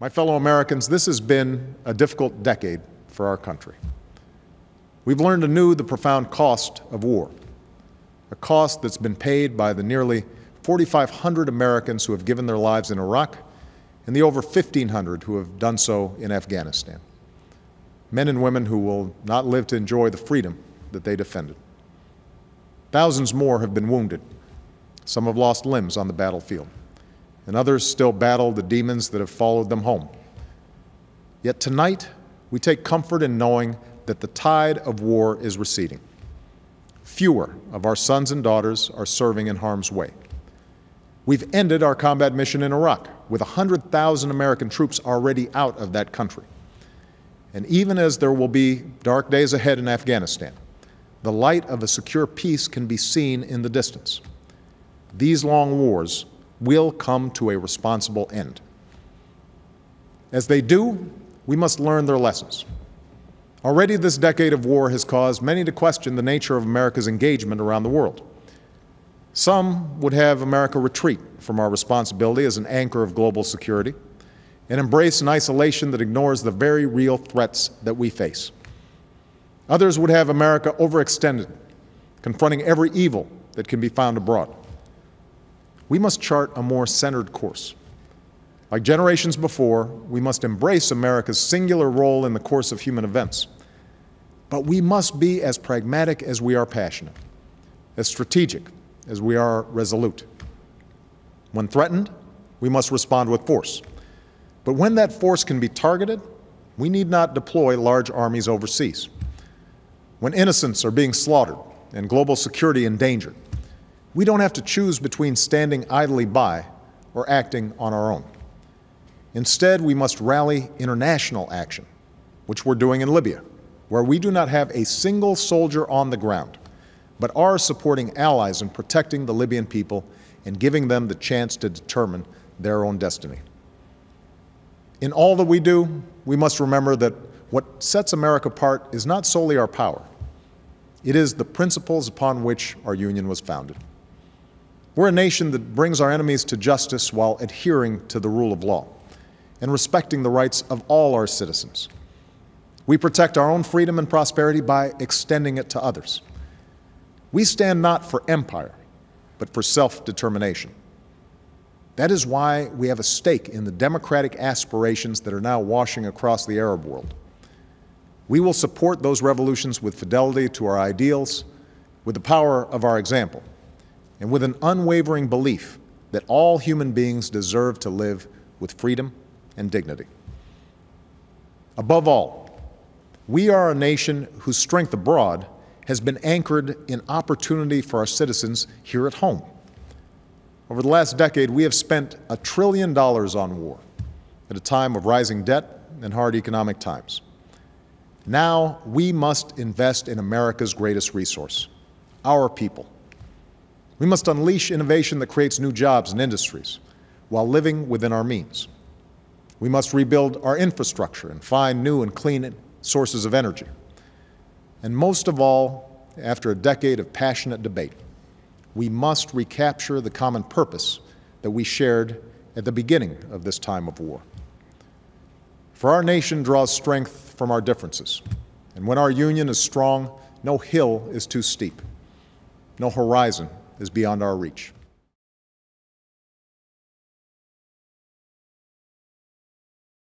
My fellow Americans, this has been a difficult decade for our country. We've learned anew the profound cost of war, a cost that's been paid by the nearly 4,500 Americans who have given their lives in Iraq and the over 1,500 who have done so in Afghanistan. Men and women who will not live to enjoy the freedom that they defended. Thousands more have been wounded. Some have lost limbs on the battlefield, and others still battle the demons that have followed them home. Yet tonight, we take comfort in knowing that the tide of war is receding. Fewer of our sons and daughters are serving in harm's way. We've ended our combat mission in Iraq, with 100,000 American troops already out of that country. And even as there will be dark days ahead in Afghanistan, the light of a secure peace can be seen in the distance. These long wars will come to a responsible end. As they do, we must learn their lessons. Already this decade of war has caused many to question the nature of America's engagement around the world. Some would have America retreat from our responsibility as an anchor of global security and embrace an isolation that ignores the very real threats that we face. Others would have America overextended, confronting every evil that can be found abroad. We must chart a more centered course. Like generations before, we must embrace America's singular role in the course of human events. But we must be as pragmatic as we are passionate, as strategic as we are resolute. When threatened, we must respond with force. But when that force can be targeted, we need not deploy large armies overseas. When innocents are being slaughtered and global security endangered, we don't have to choose between standing idly by or acting on our own. Instead, we must rally international action, which we're doing in Libya, where we do not have a single soldier on the ground, but are supporting allies in protecting the Libyan people and giving them the chance to determine their own destiny. In all that we do, we must remember that what sets America apart is not solely our power. It is the principles upon which our union was founded. We're a nation that brings our enemies to justice while adhering to the rule of law and respecting the rights of all our citizens. We protect our own freedom and prosperity by extending it to others. We stand not for empire, but for self-determination. That is why we have a stake in the democratic aspirations that are now washing across the Arab world. We will support those revolutions with fidelity to our ideals, with the power of our example, and with an unwavering belief that all human beings deserve to live with freedom and dignity. Above all, we are a nation whose strength abroad has been anchored in opportunity for our citizens here at home. Over the last decade, we have spent $1 trillion on war at a time of rising debt and hard economic times. Now we must invest in America's greatest resource, our people. We must unleash innovation that creates new jobs and industries while living within our means. We must rebuild our infrastructure and find new and clean sources of energy. And most of all, after a decade of passionate debate, we must recapture the common purpose that we shared at the beginning of this time of war. For our nation draws strength from our differences, and when our union is strong, no hill is too steep, no horizon is beyond our reach.